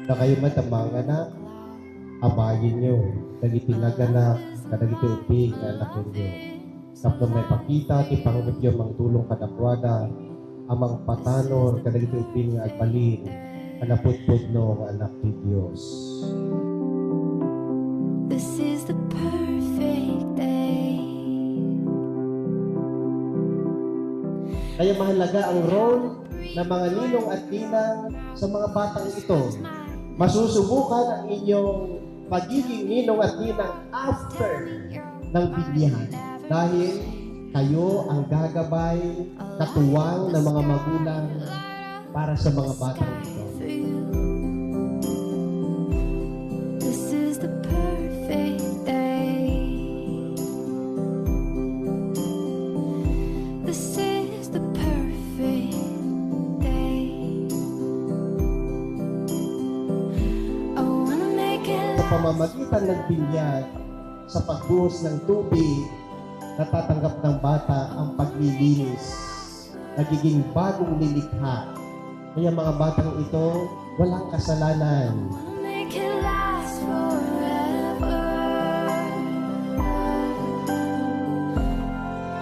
Na kayo matamang anak, abayin nyo. Dagiti naganak, kadagiti uping na anak ninyo. Tapno may pakita, ti panggapyo mang tulong kadakwada, amang patanor, kadagiti uping nga agbalin, anapudpud no nga anak ti Diyos. This is the perfect day. Kaya mahalaga ang role ng mga ninong at ninang sa mga batang ito. Masusubukan ang inyong pagiging ninong at ninang after ng binyahan. Dahil kayo ang gagabay, katuwang ng mga magulang para sa mga batang ito. This is the perfect day. This is the perfect day. I wanna make it Sa pamamagitan ng binyag, sa pagbuhos ng tubig, natatanggap ng bata ang paglilinis. Nagiging bagong nilikha. Kaya mga batang ito, walang kasalanan. make it last forever.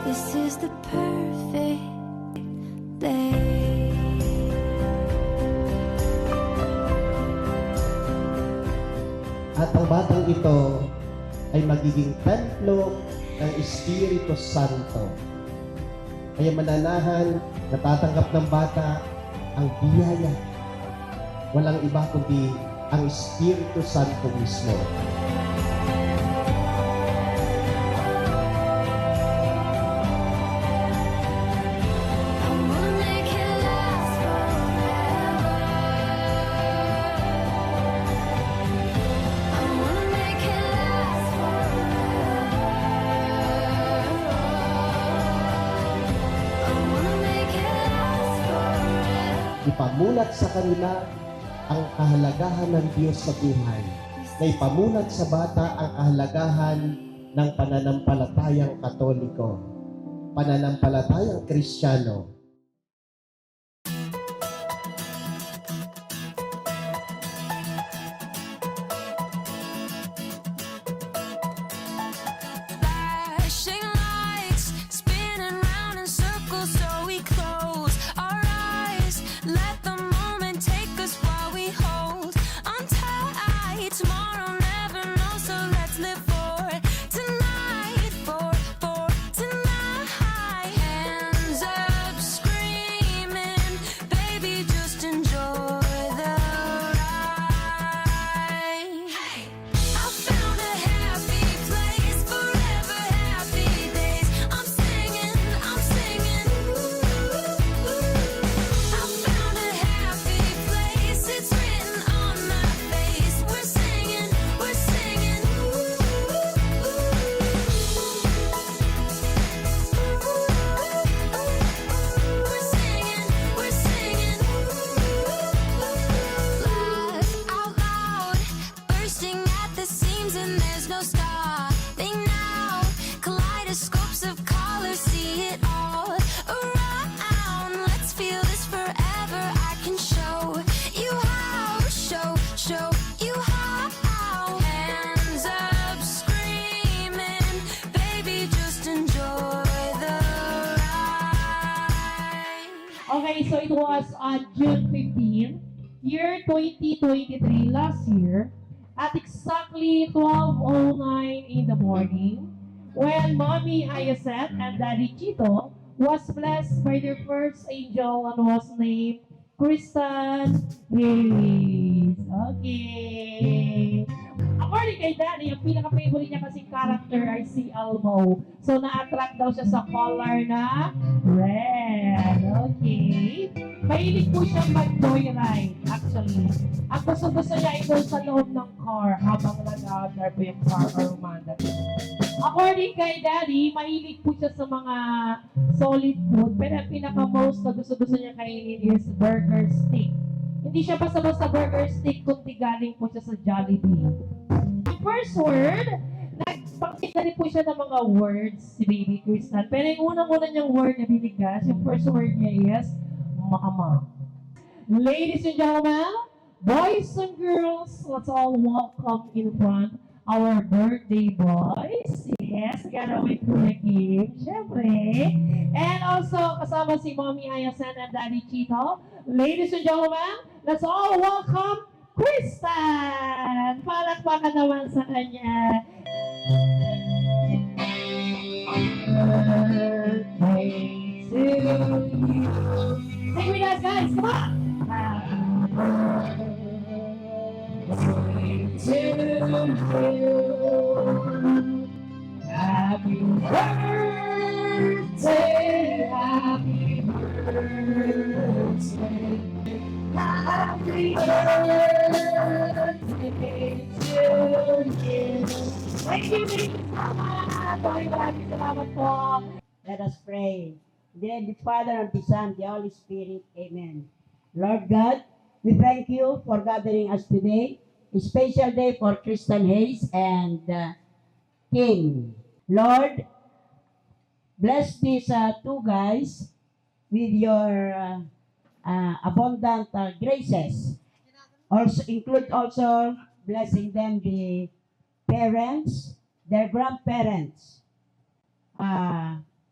This is the perfect day. At ang batang ito ay magiging templo ng Espiritu Santo. Kaya mananahan, natatanggap ng bata ang biyaya. Walang iba kundi ang Espiritu Santo mismo. I wanna make it last forever. I wanna make it last forever. I wanna make it last forever. Ipamulat sa kanila ang kahalagahan ng Diyos sa buhay. Na ipamulat sa bata ang kahalagahan ng pananampalatayang Katoliko, pananampalatayang Kristiyano. Flashing lights, spinning round in circles, so we close our eyes. Let the moment take us while we hold on tight. Tomorrow never knows, so let's live for tonight, for tonight. Hands up, screaming, baby, just enjoy the ride. I found a happy place, forever happy days. I'm singing, I'm singing. I found a happy place, it's written on my face. We're singing, we're singing. We're singing, we're singing. Laugh out loud, bursting at the seams, and there's no stopping now. Kaleidoscopes of colors, see it all around. Let's feel this forever. I can show you how, show you how. Hands up, screaming, baby, just enjoy the ride. Okay, so it was on June 15, year 2023, last year, at exactly 12:09 in the morning, when Mommy Ayaset and Daddy Chito was blessed by their first angel and was named Kristen Hayes. Okay. According kay Daddy, ang pinaka-favorite niya kasing character ay si Elmo. So, na-attract daw siya sa color na red. Okay. Mahilig po siyang mag-joyride, actually. Ang gusto niya ay doon sa loob ng car habang nag-outdoor po yung car or Romanda. According kay Daddy, mahilig po siya sa mga solid food, pero ang pinaka-most na gusto niya kainin is burger steak. Hindi siya basta-basta burger steak, kundi galing po siya sa Jollibee. Yung first word, nagpakita rin po siya ng mga words si Baby Kristen. Pero yung unang-una niyang word na binigas, yung first word niya is mama. Ladies and gentlemen, Boys and girls, let's all welcome in front our birthday boys. Yes, together with Kuya Kim, syempre. And also, kasama si Mommy Ayasan and Daddy Chito. Ladies and gentlemen, let's all welcome Kristen! Palakpakan naman sa kanya. Birthday to you. Sing with us, guys. Come on. Happy birthday, happy birthday, happy birthday to you. Thank you, thank you so much. Maraming salamat po. Let us pray. In the name of the Father, and the Son, and the Holy Spirit. Amen. Lord God, we thank you for gathering us today. A special day for Kristen Hayes and Kim. Lord, bless these two guys with your abundant graces. Also include also blessing them the parents, their grandparents,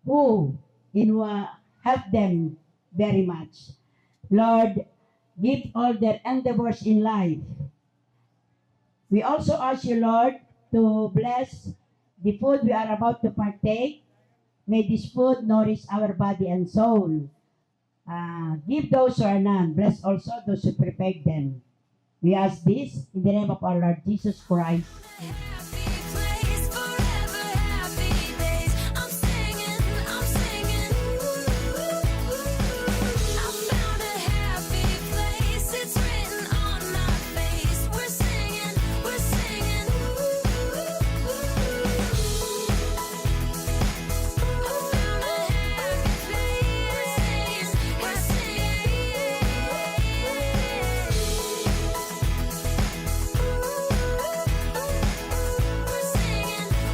who help them very much. Lord, give all their endeavors in life. We also ask you, Lord, to bless the food we are about to partake. May this food nourish our body and soul. Give those who are none. Bless also those who prepared them. We ask this in the name of our Lord Jesus Christ. Happy place forever, happy days. I'm singing, I'm singing. I found a happy place. It's written on my face. We're singing, we're singing. I found a happy place. We're singing,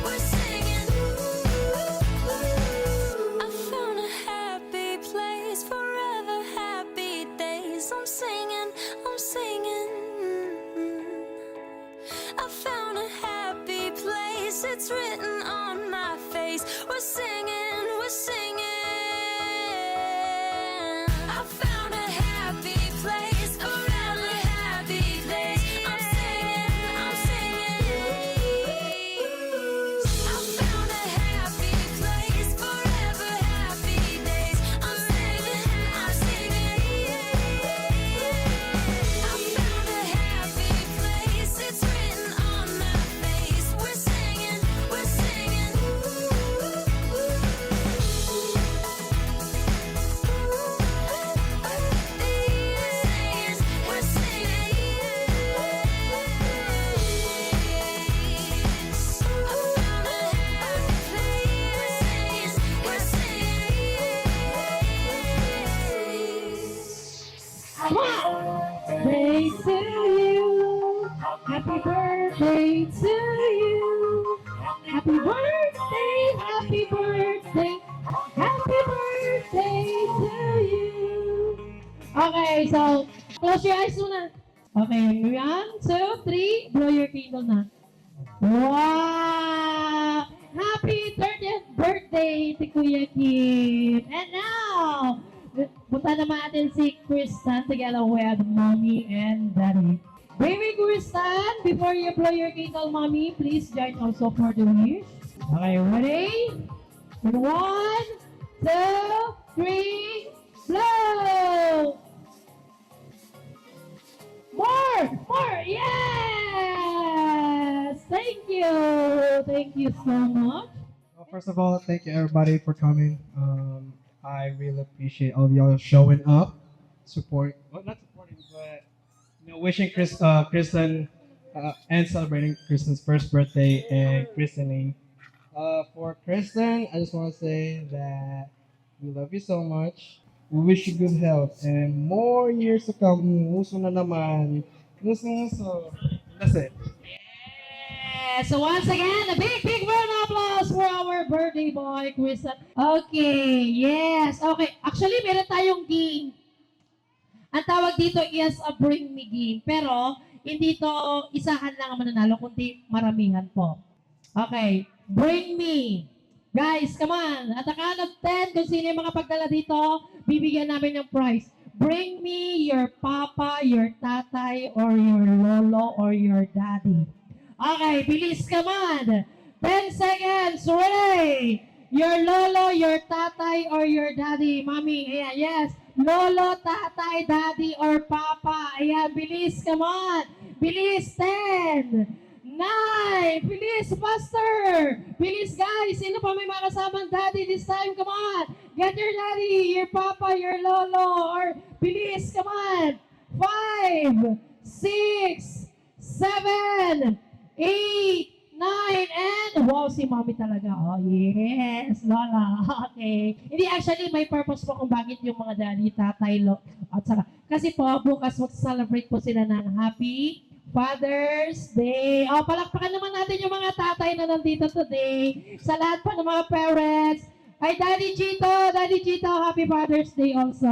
we're singing. I found a happy place, forever happy days. I'm singing, I'm singing. I found a happy place, it's written on my face. We're singing, we're singing. I found a happy place, forever happy days. I'm singing, I'm singing. I found a happy place, forever happy days. I'm singing, I'm singing. I found a happy place, it's written on my face. We're singing, we're singing. We're singing. I found a happy place. We're singing. Birthday to you. Happy birthday to you. Happy birthday, happy birthday, happy birthday to you. Okay, so close your eyes muna. Okay, 1, 2, 3, blow your candle na. Wow! Happy 30th birthday to Kuya Kim. And now, punta naman natin si Kristen together with Mommy and Daddy. Baby Kristen, before you blow your candle, Mommy, please join also for the wish. Okay, ready? 1, 2, 3, blow! More! Yes! Thank you so much. Well, first of all, thank you everybody for coming. I really appreciate all of y'all showing up, not supporting, but wishing Kristen and celebrating Kristen's first birthday and christening. For Kristen, I just want to say that we love you so much. We wish you good health and more years to come. Muso na naman. Muso. That's it. Yeah, so once again, a big round of applause for our birthday boy, Kristen. Okay, yes. Okay, actually, meron tayong game. Ang tawag tawag dito is a bring me game. Pero, hindi to isahan lang ang mananalo, kundi maramihan po. Okay, bring me. Guys, come on. At the count of 10, kung sino yung mga pagdala dito, bibigyan namin ng prize. Bring me your papa, your tatay, or your lolo, or your daddy. Okay, bilis, come on. 10 seconds, ready? Your lolo, your tatay, or your daddy. Mami, ayan, yes. Lolo, tatay, daddy, or papa. Ayan, bilis, come on. Bilis, 10, 9, bilis, faster. Bilis, guys. Sino pa may mga kasamang daddy this time? Come on. Get your daddy, your papa, your lolo, or bilis, come on. 5, 6, 7, 8, 9, and wow, si mommy talaga. Oh, yes, lola. Okay. Hindi, actually, may purpose po kung bakit yung mga daddy, tatay, at saka. Kasi po, bukas mag-celebrate po sila ng Happy Father's Day. Oh, palakpakan naman natin yung mga tatay na nandito today. Sa lahat po ng mga parents. Ay, Daddy Chito, Happy Father's Day also.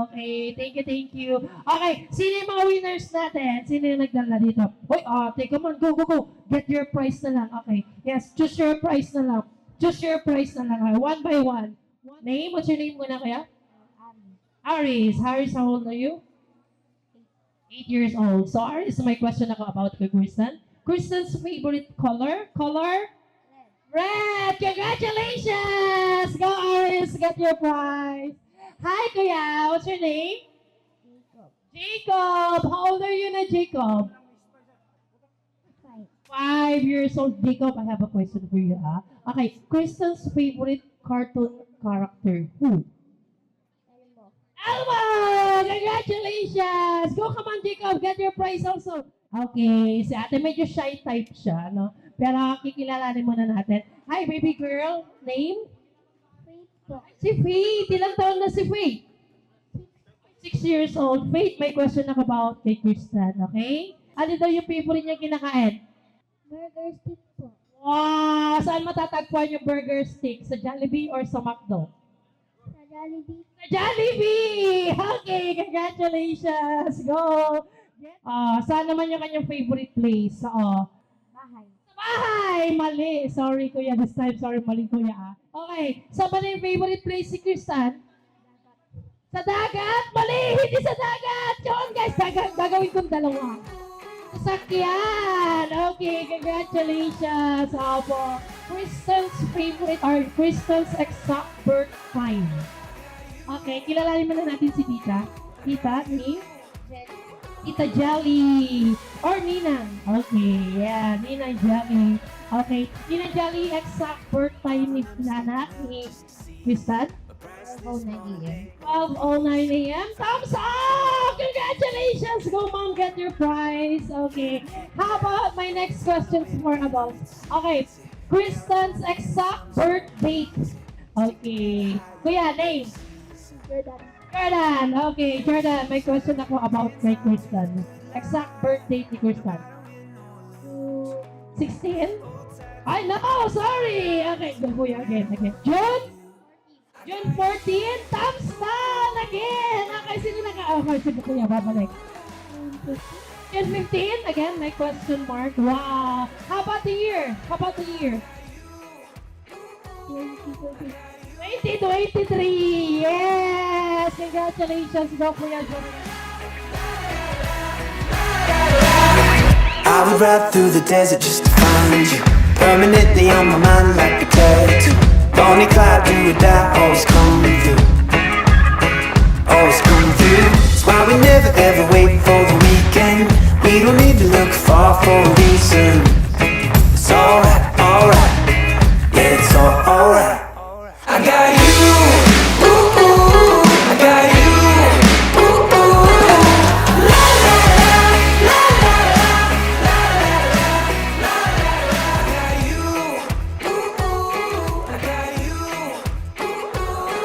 Okay, thank you. Okay, sino yung mga winners natin? Sino yung nagdala dito? Uy, ate, come on, go. Get your prize na lang. Okay, yes, choose your prize na lang. One by one. Name, what's your name muna kaya? Aris, how old are you? 8 years old. So, Aris, my question ako about kay Kristen. Kristen's favorite color? Red! Congratulations! Go, Aris! Get your prize! Hi, Kuya! What's your name? Jacob! How old are you na, Jacob? 5 years old. Jacob, I have a question for you, ha? Okay, Kristen's favorite cartoon character, who? Elmo! Congratulations! Go, come on, Jacob! Get your prize also! Okay, si ate medyo shy type siya, no? Pero kikilalanin muna natin. Hi, baby girl. Name? Faith po. Si Faith. Ilang taon na si Faith? 6 years old. Faith, may question ako about kay Kristen, okay? Ano daw yung favorite niya kinakain? Burger stick po. Wow! Saan matatagpuan yung burger stick? Sa Jollibee or sa McDo? Sa Jollibee. Sa Jollibee! Okay, congratulations! Go! Saan naman yung kanyang favorite place? Bahay. Bahay! Mali. Sorry, kuya. This time, sorry. Mali, kuya. Okay. Saan ba na yung favorite place si Kristan? Sa dagat? Mali! Hindi sa dagat! Yun, guys. Gagawin kong dalawa. Sasakyan! Okay, congratulations. Opo. Kristan's favorite or Kristan's exact birth time. Okay, kilalanin mo na natin si Tita. Tita, ni? Tita Jelly or Ninang. Okay, yeah, Ninang Jelly. Okay, Ninang Jelly, exact birth time ni Nana, ni Kristan? 12:09 a.m. 12:09 a.m. Thumbs up! Congratulations! Go, Mom, get your prize. Okay, how about my next questions for adults? Okay, Kristan's exact birth date. Okay, kuya, name? Jordan, okay. Jordan, may question ako about kay Kristen. Exact birth date ni Kristen. 16? Ay, no! Sorry! Okay, go kuya, again. June 14? Thumbs down! Again! Okay, sino okay, sige kuya, babalik. June 15? Again, may question mark. Wow! How about the year? 2023! Yes! Congratulations! Go Kuya Jordan! I would ride through the desert just to find you, permanently on my mind like a tattoo. Bonnie Clyde, do or die, always come through. That's why we never ever wait for the weekend. We don't need to look far for a reason. It's alright, yeah, it's alright. I got you, ooh, ooh, I got you, ooh, ooh. La la la, la la la, la la la, la la la. I got you, ooh, ooh, I got you, ooh, ooh.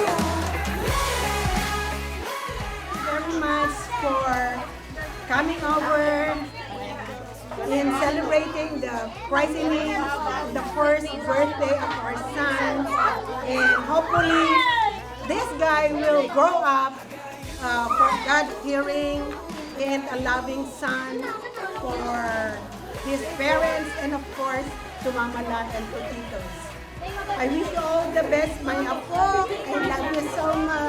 Very much for coming over and celebrating the christening, the first birthday of our son. And hopefully, this guy will grow up for God-fearing and a loving son for his parents, and of course, to Mama Lan and to Titos. I wish you all the best, my apo. I love you so much.